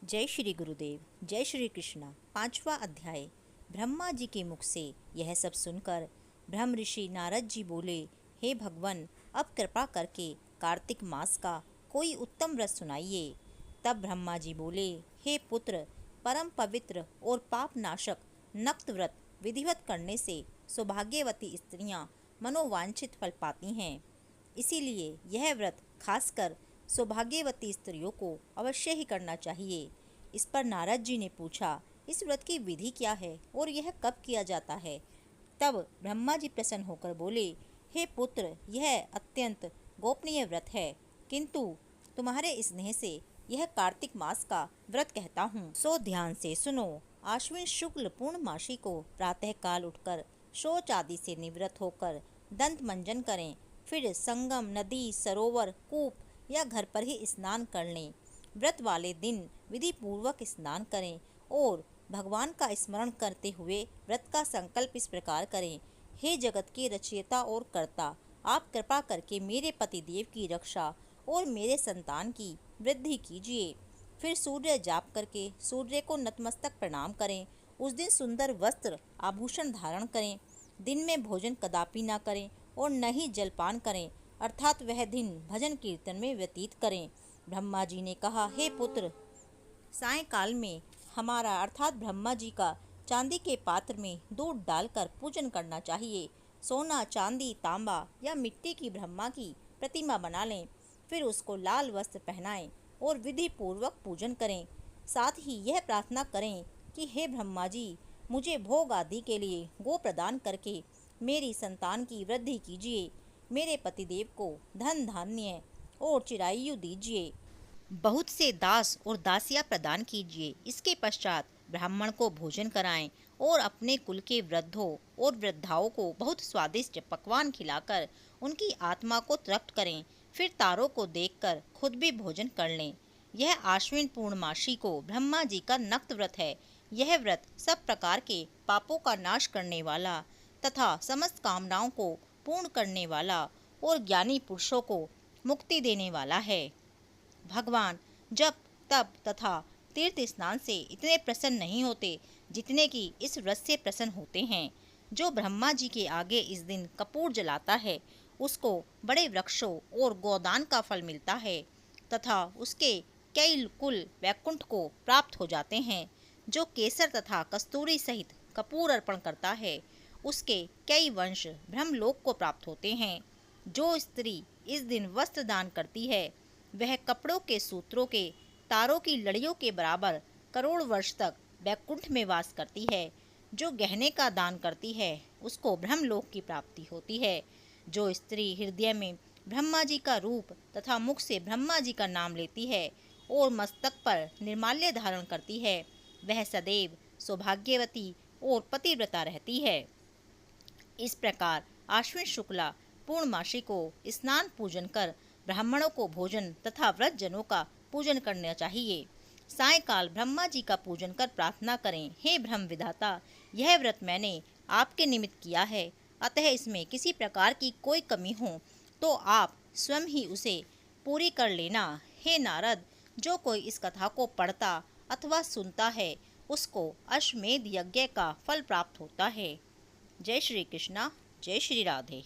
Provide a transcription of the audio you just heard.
जय श्री गुरुदेव, जय श्री कृष्णा। 5वां अध्याय। ब्रह्मा जी के मुख से यह सब सुनकर ब्रह्म ऋषि नारद जी बोले, हे भगवान, अब कृपा करके कार्तिक मास का कोई उत्तम व्रत सुनाइए। तब ब्रह्मा जी बोले, हे पुत्र, परम पवित्र और पाप नाशक नक्त व्रत विधिवत करने से सौभाग्यवती स्त्रियां मनोवांछित फल पाती हैं। इसीलिए यह व्रत खासकर सौभाग्यवती स्त्रियों को अवश्य ही करना चाहिए। इस पर नारद जी ने पूछा, इस व्रत की विधि क्या है और यह कब किया जाता है? तब ब्रह्मा जी प्रसन्न होकर बोले, हे पुत्र, यह अत्यंत गोपनीय व्रत है, किंतु तुम्हारे स्नेह से यह कार्तिक मास का व्रत कहता हूँ, सो ध्यान से सुनो। आश्विन शुक्ल पूर्णमासी को प्रातः काल उठकर शौच आदि से निवृत्त होकर दंत मंजन करें, फिर संगम, नदी, सरोवर, कूप या घर पर ही स्नान कर लें। व्रत वाले दिन विधि पूर्वक स्नान करें और भगवान का स्मरण करते हुए व्रत का संकल्प इस प्रकार करें, हे जगत के रचयिता और कर्ता, आप कृपा करके मेरे पतिदेव की रक्षा और मेरे संतान की वृद्धि कीजिए। फिर सूर्य जाप करके सूर्य को नतमस्तक प्रणाम करें। उस दिन सुंदर वस्त्र आभूषण धारण करें। दिन में भोजन कदापि न करें और न ही जलपान करें, अर्थात वह दिन भजन कीर्तन में व्यतीत करें। ब्रह्मा जी ने कहा, हे पुत्र, सायंकाल में हमारा अर्थात ब्रह्मा जी का चांदी के पात्र में दूध डालकर पूजन करना चाहिए। सोना, चांदी, तांबा या मिट्टी की ब्रह्मा की प्रतिमा बना लें, फिर उसको लाल वस्त्र पहनाएं और विधि पूर्वक पूजन करें। साथ ही यह प्रार्थना करें कि हे ब्रह्मा जी, मुझे भोग आदि के लिए गो प्रदान करके मेरी संतान की वृद्धि कीजिए। मेरे पतिदेव को धन धान्य और चिरायु दीजिए। बहुत से दास और दासियां प्रदान कीजिए। इसके पश्चात ब्राह्मण को भोजन कराएं और अपने कुल के वृद्धों और वृद्धाओं को बहुत स्वादिष्ट पकवान खिलाकर उनकी आत्मा को तृप्त करें। फिर तारों को देखकर खुद भी भोजन कर लें। यह आश्विन पूर्णमासी को ब्रह्मा जी का नक्त व्रत है। यह व्रत सब प्रकार के पापों का नाश करने वाला तथा समस्त कामनाओं को पूर्ण करने वाला और ज्ञानी पुरुषों को मुक्ति देने वाला है। भगवान जप, तप तथा तीर्थ स्नान से इतने प्रसन्न नहीं होते जितने कि इस व्रत से प्रसन्न होते हैं। जो ब्रह्मा जी के आगे इस दिन कपूर जलाता है, उसको बड़े वृक्षों और गोदान का फल मिलता है तथा उसके कई कुल वैकुंठ को प्राप्त हो जाते हैं। जो केसर तथा कस्तूरी सहित कपूर अर्पण करता है, उसके कई वंश ब्रह्मलोक को प्राप्त होते हैं। जो स्त्री इस दिन वस्त्र दान करती है, वह कपड़ों के सूत्रों के तारों की लड़ियों के बराबर करोड़ वर्ष तक वैकुंठ में वास करती है। जो गहने का दान करती है, उसको ब्रह्मलोक की प्राप्ति होती है। जो स्त्री हृदय में ब्रह्मा जी का रूप तथा मुख से ब्रह्मा जी का नाम लेती है और मस्तक पर निर्माल्य धारण करती है, वह सदैव सौभाग्यवती और पतिव्रता रहती है। इस प्रकार आश्विन शुक्ला पूर्णमासी को स्नान पूजन कर ब्राह्मणों को भोजन तथा व्रत जनों का पूजन करना चाहिए। सायंकाल ब्रह्मा जी का पूजन कर प्रार्थना करें, हे ब्रह्म विधाता, यह व्रत मैंने आपके निमित्त किया है, अतः इसमें किसी प्रकार की कोई कमी हो तो आप स्वयं ही उसे पूरी कर लेना। हे नारद, जो कोई इस कथा को पढ़ता अथवा सुनता है, उसको अश्वमेध यज्ञ का फल प्राप्त होता है। जय श्री कृष्णा, जय श्री राधे।